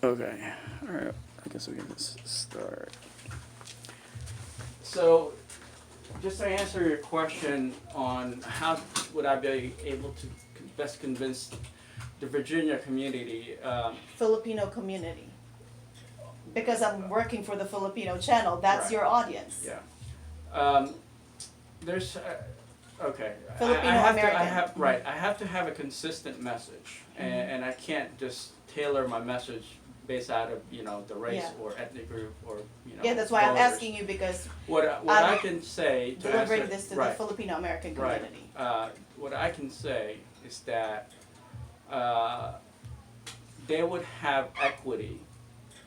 Okay, all right. I guess we can just start. So, just to answer your question on how would I be able to best convince the Virginia community, Filipino community. Because I'm working for the Filipino channel, that's Right. your audience. yeah. There's, okay. Filipino I have American. To, I have, right. I have to have a consistent message, and I can't just tailor my message based out of the race Yeah. or ethnic group or Yeah, that's why I'm voters. asking you, because What I'm I can say to delivering answer, this to right, the Filipino American right. community. What I can say is that they would have equity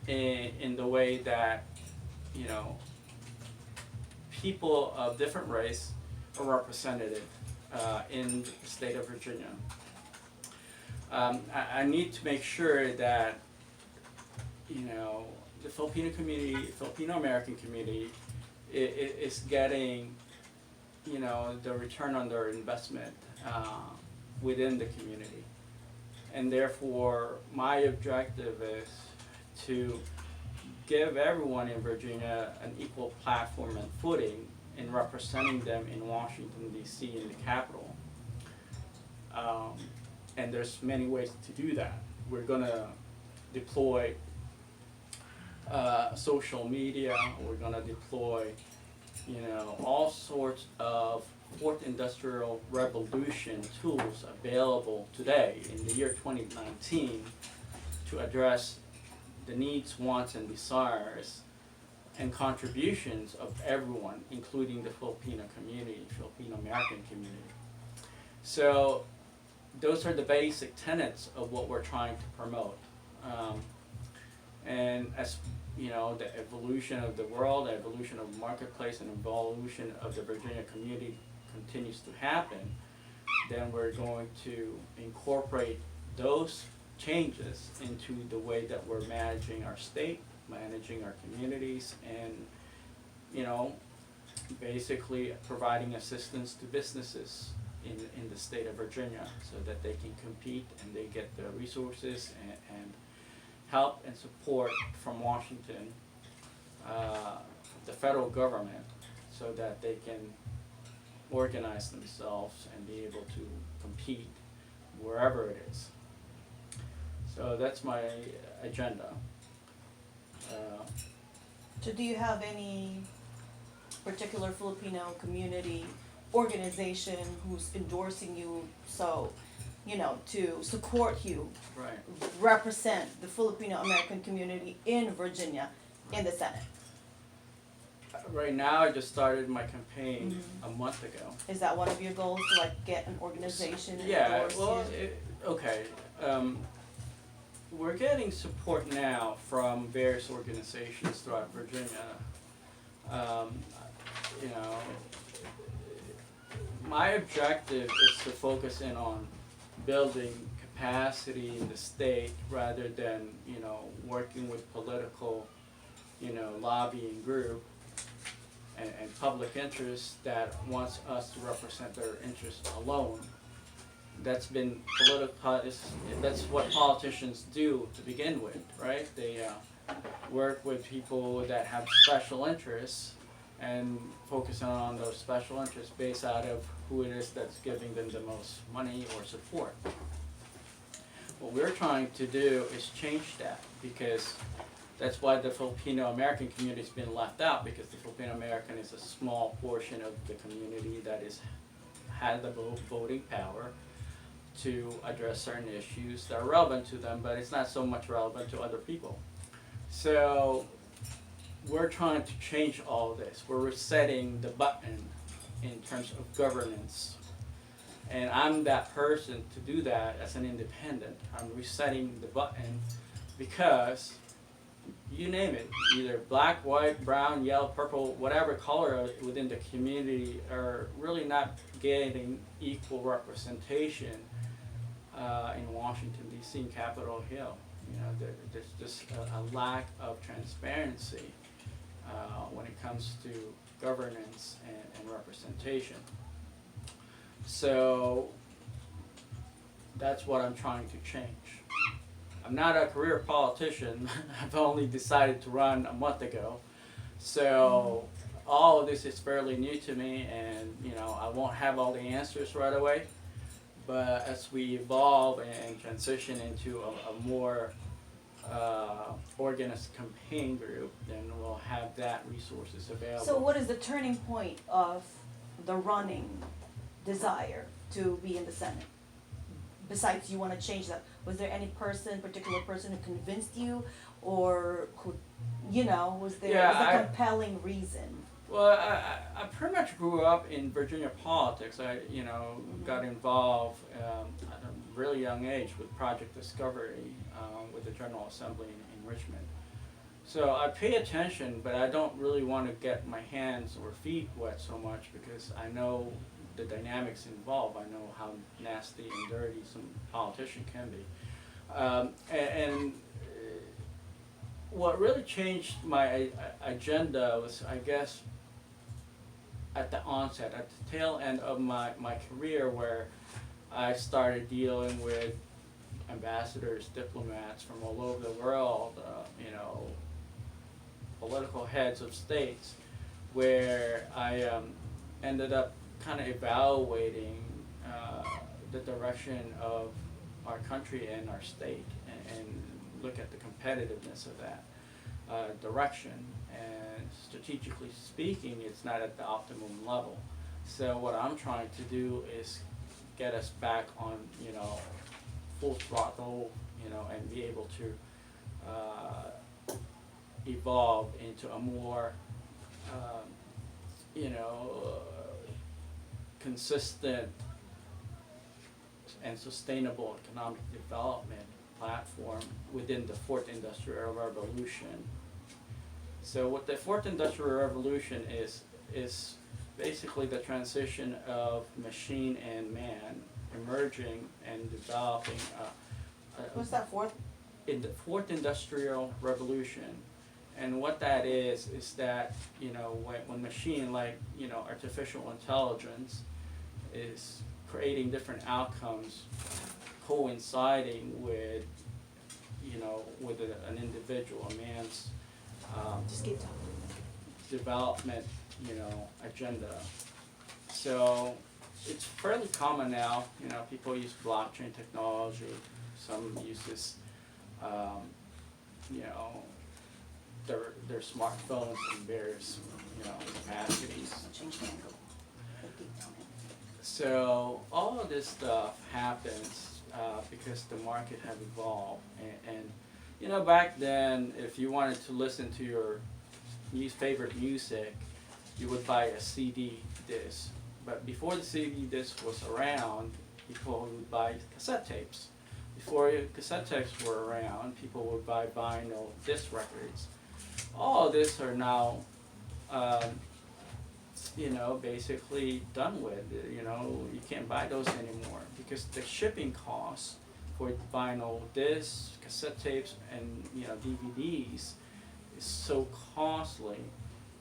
in the way that people of different race are represented in the state of Virginia. I need to make sure that the Filipino community, Filipino American community, is getting the return on their investment within the community, and therefore my objective is to give everyone in Virginia an equal platform and footing in representing them in Washington, D.C., in the Capitol. And there's many ways to do that. We're going to deploy social media. We're going to deploy, all sorts of fourth industrial revolution tools available today in the year 2019 to address the needs, wants, and desires and contributions of everyone, including the Filipino community, Filipino American community. So those are the basic tenets of what we're trying to promote. And as the evolution of the world, the evolution of the marketplace, and evolution of the Virginia community continues to happen, then we're going to incorporate those changes into the way that we're managing our state, managing our communities, and basically providing assistance to businesses in the state of Virginia so that they can compete and they get the resources and help and support from Washington, the federal government, so that they can organize themselves and be able to compete wherever it is. So that's my agenda. So do you have any particular Filipino community organization who's endorsing you, so, to support you, Right. represent the Filipino American community in Virginia in the Senate? Right now, I just started my campaign a month ago. Is that one of your goals, to get an organization and Yeah, endorse well, you? okay. We're getting support now from various organizations throughout Virginia. My objective is to focus in on building capacity in the state rather than, working with political, lobbying group and public interest that wants us to represent their interests alone. That's been that's what politicians do to begin with, right? They work with people that have special interests and focus on those special interests based out of who it is that's giving them the most money or support. What we're trying to do is change that, because that's why the Filipino American community has been left out, because the Filipino American is a small portion of the community that had the voting power to address certain issues that are relevant to them, but it's not so much relevant to other people. So we're trying to change all of this. We're resetting the button in terms of governance. And I'm that person to do that as an independent. I'm resetting the button because you name it, either black, white, brown, yellow, purple, whatever color within the community are really not getting equal representation in Washington, D.C., and Capitol Hill. There's just a lack of transparency when it comes to governance and representation. So that's what I'm trying to change. I'm not a career politician. I've only decided to run a month ago. So all of this is fairly new to me, and I won't have all the answers right away. But as we evolve and transition into a more organized campaign group, then we'll have that resources available. So what is the turning point of the running desire to be in the Senate? Besides, you want to change that. Was there any particular person who convinced you, or who, was there a compelling reason? Well, I pretty much grew up in Virginia politics. I, got involved at a really young age with Project Discovery with the General Assembly in Richmond. So I pay attention, but I don't really want to get my hands or feet wet so much because I know the dynamics involved. I know how nasty and dirty some politician can be. And what really changed my agenda was, I guess, at the onset, at the tail end of my career, where I started dealing with ambassadors, diplomats from all over the world, political heads of states, where I ended up kind of evaluating the direction of our country and our state, and look at the competitiveness of that direction. And strategically speaking, it's not at the optimum level. So what I'm trying to do is get us back on, full throttle, and be able to evolve into a more, consistent and sustainable economic development platform within the Fourth Industrial Revolution. So what the Fourth Industrial Revolution is basically the transition of machine and man emerging and developing. What's that fourth? In the Fourth Industrial Revolution. And what that is that, when machine, like, artificial intelligence is creating different outcomes coinciding with, with an individual, a man's Just keep talking. development, agenda. So it's fairly common now, people use blockchain technology, some uses, their smartphones in various, capacities. Change the angle. So all of this stuff happens because the market have evolved, and back then, if you wanted to listen to your favorite music, you would buy a CD disc. But before the CD disc was around, people would buy cassette tapes. Before cassette tapes were around, people would buy vinyl disc records. All of this are now, basically done with. You can't buy those anymore because the shipping costs for vinyl discs, cassette tapes, and DVDs is so costly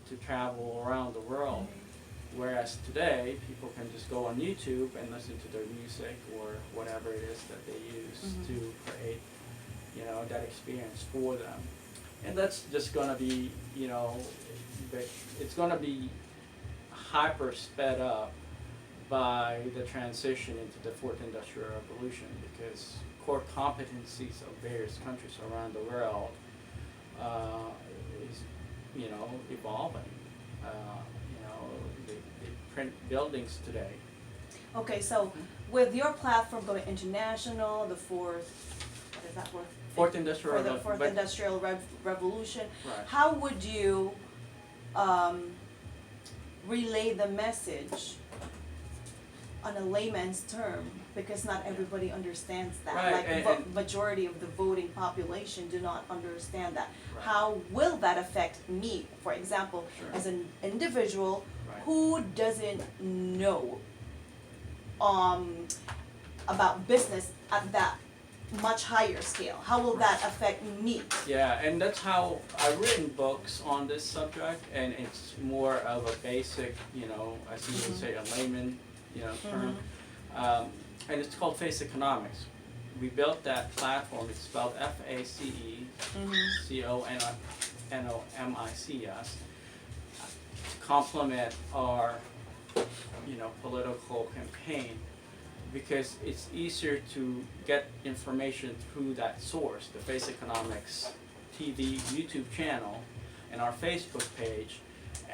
to travel around the world. Whereas today, people can just go on YouTube and listen to their music or whatever it is that they use to create, that experience for them. And that's just gonna be, it's gonna be hyper sped up by the transition into the Fourth Industrial Revolution, because core competencies of various countries around the world is, evolving. They print buildings today. Okay, so with your platform going international, the fourth, what is that word? Fourth Industrial For the Revolution. Fourth Industrial Revolution, Right. how would you relay the message on a layman's term? Because not everybody understands that. Right, Like and majority of the voting population do not understand that. Right. How will that affect me, for example, Sure. as an individual Right. who doesn't know about business at that much higher scale? How will that affect me? Yeah, and that's how I've written books on this subject, and it's more of a basic, as you would say, a layman, term. And it's called faceconomics, we built that platform. It's spelled FACECONOMICS, to complement our, political campaign, because it's easier to get information through that source, the Face Economics TV YouTube channel and our Facebook page,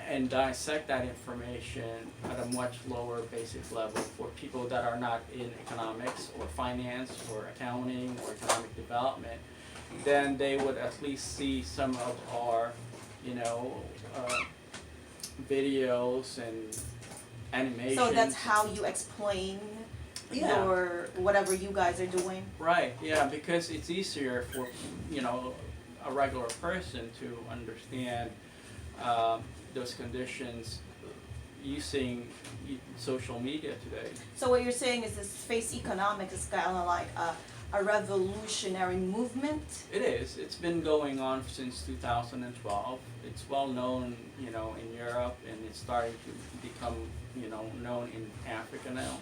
and dissect that information at a much lower basic level for people that are not in economics or finance or accounting or economic development. Then they would at least see some of our, videos and animations. So that's how you explain Yeah. your, whatever you guys are doing? Right, yeah, because it's easier for, a regular person to understand those conditions using social media today. So what you're saying is this face economics is kind of like a revolutionary movement? It is. It's been going on since 2012. It's well known, in Europe, and it's starting to become, known in Africa now.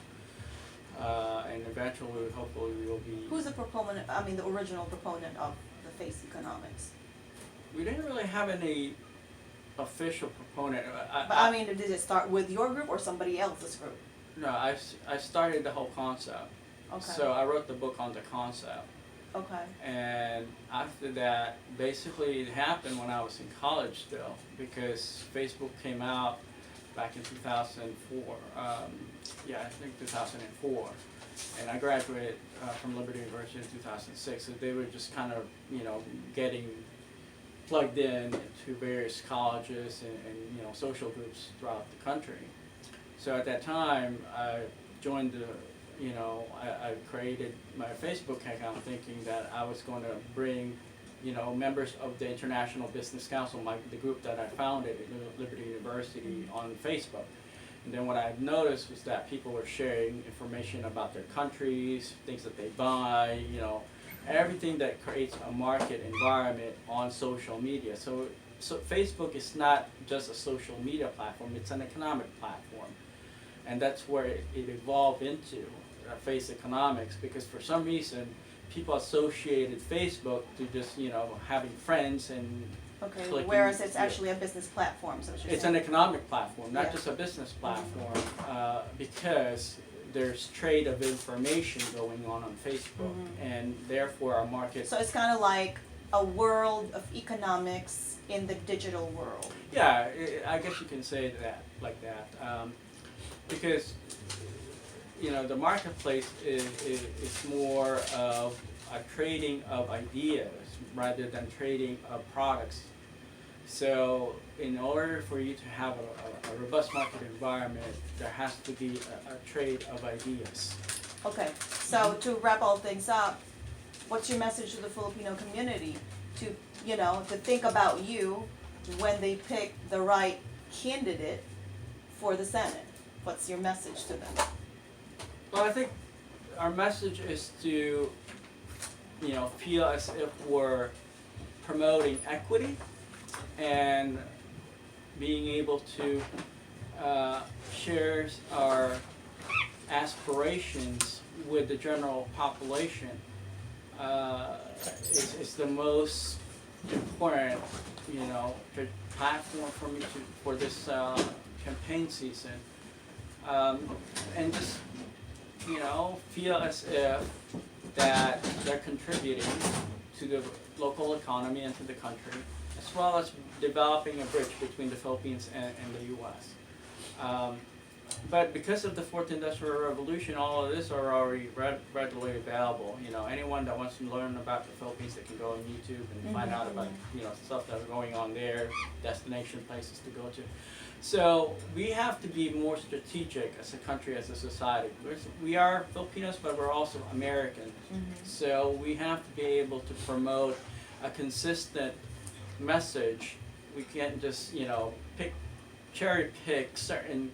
And eventually, hopefully, we will be. Who's the proponent, the original proponent of the face economics? We didn't really have any official proponent. Did it start with your group or somebody else's group? No, I started the whole concept. Okay. So I wrote the book on the concept. Okay. And after that, basically it happened when I was in college still, because Facebook came out back in 2004. I think 2004. And I graduated from Liberty University in 2006. So they were just kind of, getting plugged in to various colleges and social groups throughout the country. So at that time, I joined I created my Facebook account thinking that I was going to bring, members of the International Business Council, the group that I founded at Liberty University, on Facebook. And then what I noticed was that people were sharing information about their countries, things that they buy, everything that creates a market environment on social media. So Facebook is not just a social media platform, it's an economic platform. And that's where it evolved into, face economics, because for some reason people associated Facebook to just, having friends and Okay, clicking. whereas it's actually a business platform, so what you're It's saying. an economic platform, not Yeah. just a business platform, because there's trade of information going on Facebook, and therefore our market. So it's kind of like a world of economics in the digital world. Yeah, I guess you can say that like that, because the marketplace is more of a trading of ideas rather than trading of products. So in order for you to have a robust market environment, there has to be a trade of ideas. Okay, so to wrap all things up, what's your message to the Filipino community to, to think about you when they pick the right candidate for the Senate? What's your message to them? Well, I think our message is to, feel as if we're promoting equity and being able to share our aspirations with the general population is the most important, platform for me for this campaign season, and just feel as if that they're contributing to the local economy and to the country, as well as developing a bridge between the Philippines and the U.S. But because of the Fourth Industrial Revolution, all of this are already readily available. Anyone that wants to learn about the Philippines, they can go on YouTube and find out about stuff that's going on there, destination places to go to. So we have to be more strategic as a country, as a society. We are Filipinos, but we're also Americans. So we have to be able to promote a consistent message. We can't just cherry pick certain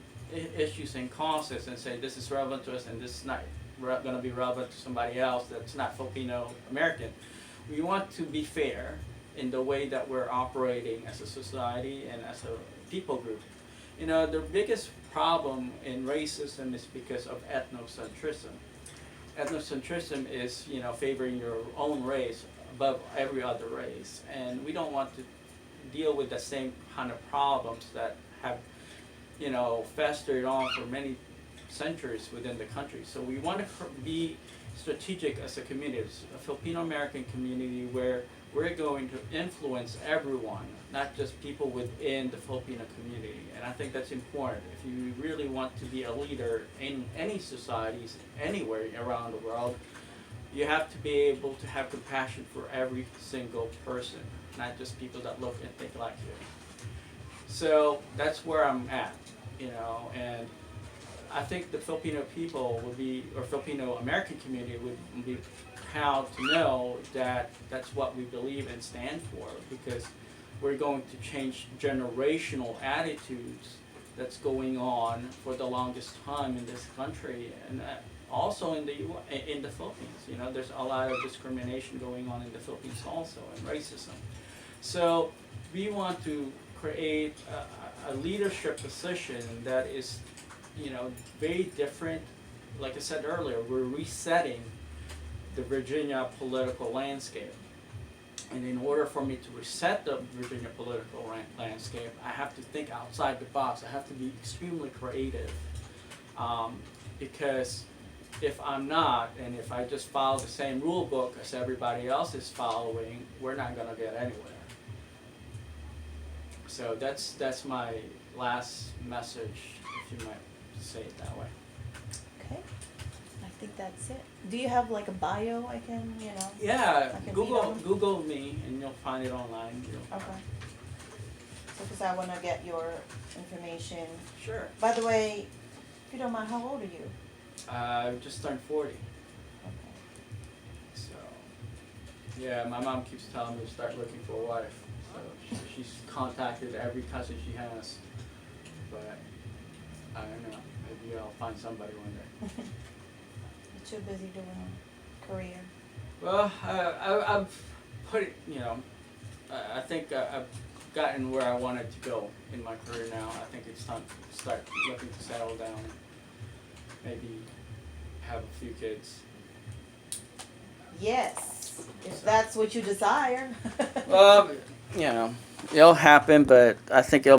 issues and causes and say this is relevant to us and this is not going to be relevant to somebody else that's not Filipino American. We want to be fair in the way that we're operating as a society and as a people group. The biggest problem in racism is because of ethnocentrism. ethnocentrism is, you know, favoring your own race above every other race, and we don't want to deal with the same kind of problems that have, you know, festered on for many centuries within the country. So we want to be strategic as a community, as a Filipino American community, where we're going to influence everyone, not just people within the Filipino community. And I think that's important. If you really want to be a leader in any societies, anywhere around the world, you have to be able to have compassion for every single person, not just people that look and think like you. So that's where I'm at, you know, and I think the Filipino people would be, or Filipino American community would be proud to know that that's what we believe and stand for, because we're going to change generational attitudes that's going on for the longest time in this country, and also in the in the Philippines. You know, there's a lot of discrimination going on in the Philippines also, and racism. So we want to create a leadership position that is, you know, very different. Like I said earlier, we're resetting the Virginia political landscape. And in order for me to reset the Virginia political landscape, I have to think outside the box. I have to be extremely creative. Because if I'm not, and if I just follow the same rule book as everybody else is following, we're not going to get anywhere. So that's my last message, if you might say it that way. Okay, I think that's it. Do you have like a bio I can, you know? Yeah, I can read Google on? Google me and you'll find it online. Okay. So, because I want to get your information. Sure. By the way, if you don't mind, how old are you? I just turned 40. Okay. So, yeah, my mom keeps telling me to start looking for a wife. So she's contacted every cousin she has, but I don't know. Maybe I'll find somebody one day. You're too busy doing career. Well, I've put it, you know, I think I've gotten where I wanted to go in my career now. I think it's time to start looking to settle down, maybe have a few kids. Yes, if that's what you desire. Well, you know, it'll happen, but I think it'll